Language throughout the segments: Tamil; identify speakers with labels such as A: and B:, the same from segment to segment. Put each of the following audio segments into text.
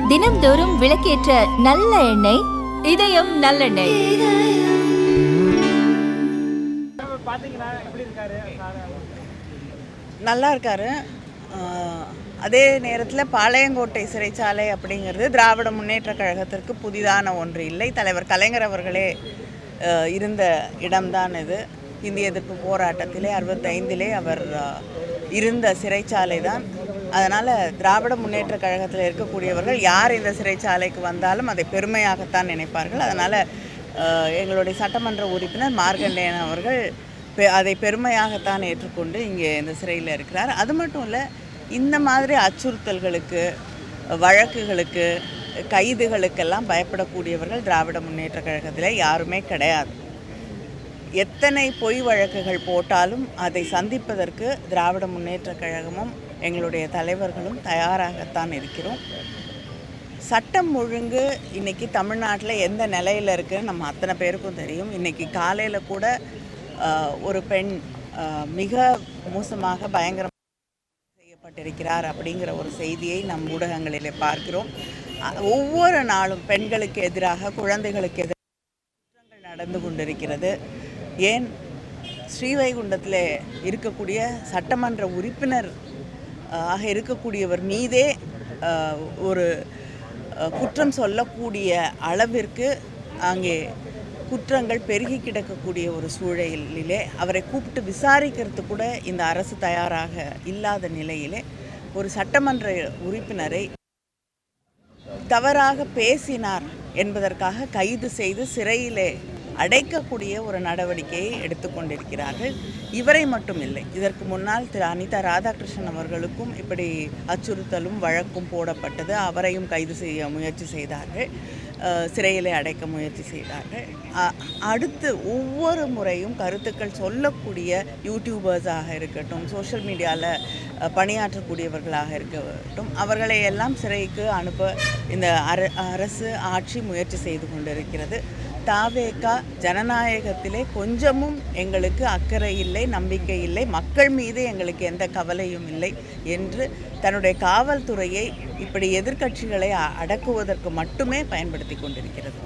A: தினம்தோறும் விளக்கேற்ற நல்ல எண்ணெய் இதயம் நல்லெண்ணெய்.
B: நல்லா இருக்காரு. அதே நேரத்தில் பாளையங்கோட்டை சிறைச்சாலை அப்படிங்கிறது திராவிட முன்னேற்ற கழகத்திற்கு புதிதான ஒன்று இல்லை. தலைவர் கலைஞர் அவர்களே இருந்த இடம்தான் இது. இந்திய எதிர்ப்பு போராட்டத்திலே 65 அவர் இருந்த சிறைச்சாலை தான். அதனால் திராவிட முன்னேற்ற கழகத்தில் இருக்கக்கூடியவர்கள் யார் இந்த சிறைச்சாலைக்கு வந்தாலும் அதை பெருமையாகத்தான் நினைப்பார்கள். அதனால் எங்களுடைய சட்டமன்ற உறுப்பினர் மார்கண்டேயன் அவர்கள் அதை பெருமையாகத்தான் ஏற்றுக்கொண்டு இங்கே இந்த சிறையில் இருக்கிறார். அது மட்டும் இல்லை, இந்த மாதிரி அச்சுறுத்தல்களுக்கு, வழக்குகளுக்கு, கைதுகளுக்கெல்லாம் பயப்படக்கூடியவர்கள் திராவிட முன்னேற்ற கழகத்தில் யாருமே கிடையாது. எத்தனை பொய் வழக்குகள் போட்டாலும் அதை சந்திப்பதற்கு திராவிட முன்னேற்ற கழகமும் எங்களுடைய தலைவர்களும் தயாராகத்தான் இருக்கிறோம். சட்டம் ஒழுங்கு இன்றைக்கி தமிழ்நாட்டில் எந்த நிலையில் இருக்குதுன்னு நம்ம அத்தனை பேருக்கும் தெரியும். இன்றைக்கி காலையில் கூட ஒரு பெண் மிக மோசமாக பயங்கரமாக செய்யப்பட்டிருக்கிறார் அப்படிங்கிற ஒரு செய்தியை நம் ஊடகங்களில் பார்க்கிறோம். ஒவ்வொரு நாளும் பெண்களுக்கு எதிராக, குழந்தைகளுக்கு எதிராக குற்றங்கள் நடந்து கொண்டிருக்கிறது. ஏன் ஸ்ரீவைகுண்டத்தில் இருக்கக்கூடிய சட்டமன்ற உறுப்பினர் ஆக இருக்கக்கூடியவர் மீதே ஒரு குற்றம் சொல்லக்கூடிய அளவிற்கு அங்கே குற்றங்கள் பெருகி கிடக்கக்கூடிய ஒரு சூழலிலே அவரை கூப்பிட்டு விசாரிக்கிறது கூட இந்த அரசு தயாராக இல்லாத நிலையிலே ஒரு சட்டமன்ற உறுப்பினரை தவறாக பேசினார் என்பதற்காக கைது செய்து சிறையிலே அடைக்கக்கூடிய ஒரு நடவடிக்கையை எடுத்துக்கொண்டிருக்கிறார்கள். இவரை மட்டும் இல்லை, இதற்கு முன்னால் திரு அனிதா ராதாகிருஷ்ணன் அவர்களுக்கும் இப்படி அச்சுறுத்தலும் வழக்கும் போடப்பட்டது. அவரையும் கைது செய்ய முயற்சி செய்தார்கள், சிறையிலே அடைக்க முயற்சி செய்தார்கள். அடுத்து ஒவ்வொரு முறையும் கருத்துக்கள் சொல்லக்கூடிய யூடியூபர்ஸாக இருக்கட்டும், சோஷியல் மீடியாவில் பணியாற்றக்கூடியவர்களாக இருக்கட்டும், அவர்களை எல்லாம் சிறைக்கு அனுப்ப இந்த அரசு ஆட்சி முயற்சி செய்து கொண்டிருக்கிறது. தாவேகா ஜனநாயகத்திலே கொஞ்சமும் எங்களுக்கு அக்கறை இல்லை, நம்பிக்கை இல்லை, மக்கள் மீது எங்களுக்கு எந்த கவலையும் இல்லை என்று தன்னுடைய காவல்துறையை இப்படி எதிர்க்கட்சிகளை அடக்குவதற்கு மட்டுமே பயன்படுத்தி கொண்டிருக்கிறது.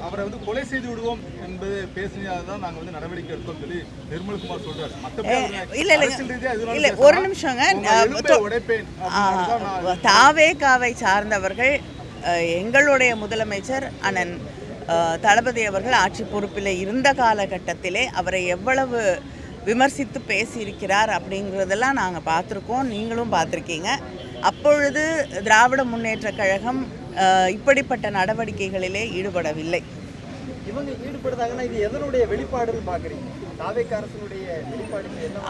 C: அவரை வந்து கொலை செய்து விடுவோம் என்பது பேசினதான் நாங்கள் வந்து நடவடிக்கை எடுத்தோம் சொல்லி நிர்மல்குமார் சொல்றாரு.
B: இல்லை, ஒரு நிமிஷங்க. தாவேகாவை சார்ந்தவர்கள், எங்களுடைய முதலமைச்சர் அண்ணன் தளபதி அவர்கள் ஆட்சி பொறுப்பில் இருந்த காலகட்டத்திலே அவரை எவ்வளவு விமர்சித்து பேசியிருக்கிறார் அப்படிங்கிறதெல்லாம் நாங்கள் பார்த்துருக்கோம், நீங்களும் பார்த்துருக்கீங்க. அப்பொழுது திராவிட முன்னேற்ற கழகம் இப்படிப்பட்ட நடவடிக்கைகளிலே ஈடுபடவில்லை.
D: இவங்க ஈடுபடுறாங்கன்னா இது எதனுடைய வெளிப்பாடுன்னு பார்க்குறீங்க?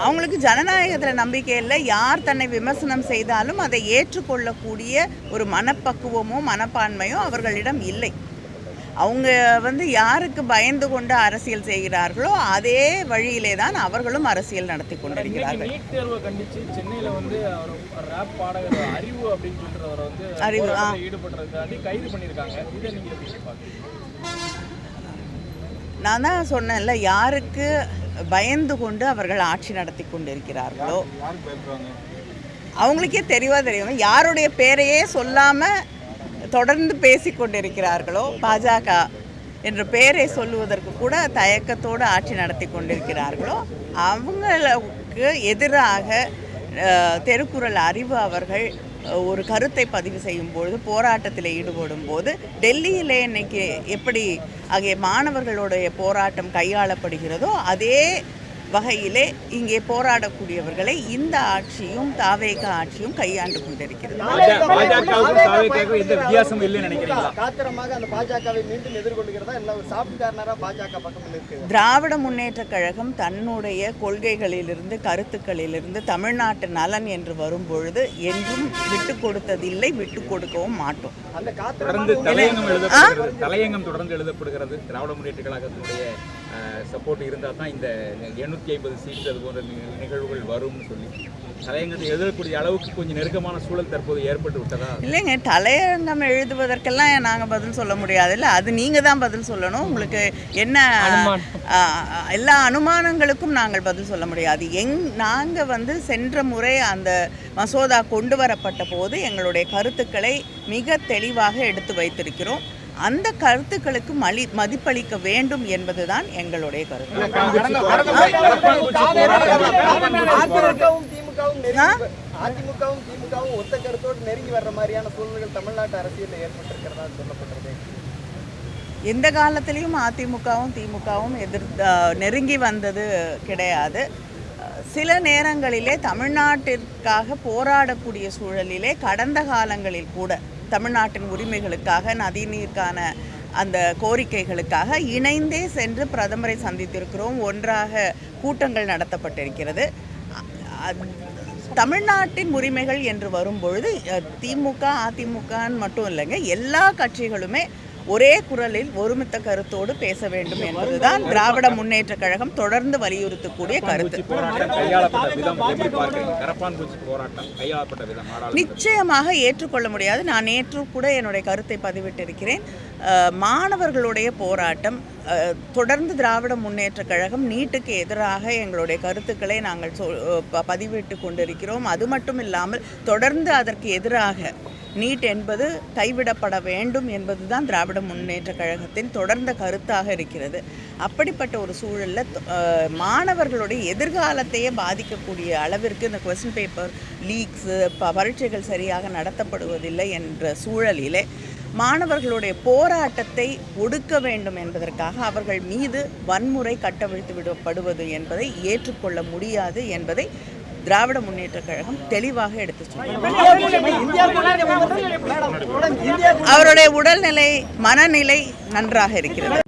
B: அவங்களுக்கு ஜனநாயகத்தில் நம்பிக்கை இல்லை. யார் தன்னை விமர்சனம் செய்தாலும் அதை ஏற்றுக்கொள்ளக்கூடிய ஒரு மனப்பக்குவமோ மனப்பான்மையோ அவர்களிடம் இல்லை. அவங்க வந்து யாருக்கு பயந்து கொண்டு அரசியல் செய்கிறார்களோ அதே வழியிலே தான் அவர்களும் அரசியல் நடத்தி கொண்டிருக்கிறார்கள்.
E: நீட் தேர்வை கண்டித்து சென்னையில் வந்து ராப் பாடகர் அறிவு அப்படின்னு சொல்றவரை வந்து ஈடுபடுறதுக்காண்டி கைது பண்ணியிருக்காங்க. இதை நீங்கள் எப்படி பார்க்குறீங்க?
B: நான் தான் சொன்னேன்ல, யாருக்கு பயந்து கொண்டு அவர்கள் ஆட்சி நடத்தி கொண்டிருக்கிறார்களோ அவங்களுக்கே தெரியும். யாருடைய பேரையே சொல்லாமல் தொடர்ந்து பேசி கொண்டிருக்கிறார்களோ, பாஜக என்ற பெயரை சொல்லுவதற்கு கூட தயக்கத்தோடு ஆட்சி நடத்தி கொண்டிருக்கிறார்களோ அவங்களுக்கு எதிராக தெருக்குறள் அறிவு அவர்கள் ஒரு கருத்தை பதிவு செய்யும் பொழுது, போராட்டத்தில் ஈடுபடும் போது, டெல்லியிலே இன்னைக்கு எப்படி அங்கே மாணவர்களுடைய போராட்டம் கையாளப்படுகிறதோ அதே வகையிலே இங்கே போராடக்கூடியவர்களை இந்த ஆட்சியும் தாவேகா ஆட்சியும் கையாண்டு கொண்டிருக்கிறது. திராவிட முன்னேற்ற கழகம் தன்னுடைய கொள்கைகளிலிருந்து, கருத்துக்களிலிருந்து தமிழ்நாட்டு நலன் என்று வரும் பொழுது என்றும் விட்டு கொடுத்ததில்லை, விட்டு கொடுக்கவும் மாட்டோம்.
E: தலையங்கம் தொடர்ந்து எழுதப்படுகிறது. திராவிட முன்னேற்ற கழகத்தினுடைய
F: சப்போர்ட் இருந்தால் தான் இந்த 850 சீட்டு அது போன்ற நிகழ்வுகள் வரும்னு சொல்லி தலையங்கத்தை எழுதக்கூடிய அளவுக்கு கொஞ்சம் நெருக்கமான சூழல் தற்போது ஏற்பட்டு விட்டதா?
B: இல்லைங்க, தலையங்கம் எழுதுவதற்கெல்லாம் நாங்கள் பதில் சொல்ல முடியாது. இல்லை, அது நீங்கள் தான் பதில் சொல்லணும். உங்களுக்கு என்ன எல்லா அனுமானங்களுக்கும் நாங்கள் பதில் சொல்ல முடியாது. நாங்கள் சென்ற முறை அந்த மசோதா கொண்டு வரப்பட்ட போது எங்களுடைய கருத்துக்களை மிக தெளிவாக எடுத்து வைத்திருக்கிறோம். அந்த கருத்துக்களுக்கு மதிப்பளிக்க வேண்டும் என்பதுதான் எங்களுடைய கருத்து.
D: அதிமுகவும் திமுகவும் ஒத்த கருத்தோடு நெருங்கி வர்ற மாதிரியான சூழ்நிலைகள் தமிழ்நாட்டு அரசியலில் ஏற்பட்டிருக்கிறதா சொல்லப்பட்டது.
B: எந்த காலத்திலையும் அதிமுகவும் திமுகவும் நெருங்கி வந்தது கிடையாது. சில நேரங்களிலே தமிழ்நாட்டிற்காக போராடக்கூடிய சூழலிலே கடந்த காலங்களில் கூட தமிழ்நாட்டின் உரிமைகளுக்காக, நதிநீருக்கான அந்த கோரிக்கைகளுக்காக இணைந்தே சென்று பிரதமரை சந்தித்திருக்கிறோம். ஒன்றாக கூட்டங்கள் நடத்தப்பட்டிருக்கிறது. தமிழ்நாட்டின் உரிமைகள் என்று வரும்பொழுது திமுக அதிமுகன்னு மட்டும் இல்லைங்க, எல்லா கட்சிகளுமே ஒரே குரலில் ஒருமித்த கருத்தோடு பேச வேண்டும் என்பதுதான் திராவிட முன்னேற்ற கழகம் தொடர்ந்து வலியுறுத்தக்கூடிய கருத்து. நிச்சயமாக ஏற்றுக்கொள்ள முடியாது. நான் நேற்று கூட என்னுடைய கருத்தை பதிவிட்டிருக்கிறேன். மாணவர்களுடைய போராட்டம் தொடர்ந்து திராவிட முன்னேற்ற கழகம் நீட்டுக்கு எதிராக எங்களுடைய கருத்துக்களை நாங்கள் பதிவிட்டு கொண்டிருக்கிறோம். அது மட்டும் இல்லாமல் தொடர்ந்து அதற்கு எதிராக நீட் என்பது கைவிடப்பட வேண்டும் என்பதுதான் திராவிட முன்னேற்ற கழகத்தின் தொடர்ந்த கருத்தாக இருக்கிறது. அப்படிப்பட்ட ஒரு சூழலில் மாணவர்களுடைய எதிர்காலத்தையே பாதிக்கக்கூடிய அளவிற்கு இந்த கொஸ்டின் பேப்பர் லீக்ஸு, பரீட்சைகள் சரியாக நடத்தப்படுவதில்லை என்ற சூழலிலே மாணவர்களுடைய போராட்டத்தை ஒடுக்க வேண்டும் என்பதற்காக அவர்கள் மீது வன்முறை கட்டவிழ்த்து விடப்படுவது என்பதை ஏற்றுக்கொள்ள முடியாது என்பதை திராவிட முன்னேற்ற கழகம் தெளிவாக எடுத்து சொன்னார். அவருடைய உடல்நிலை, மனநிலை நன்றாக இருக்கிறது.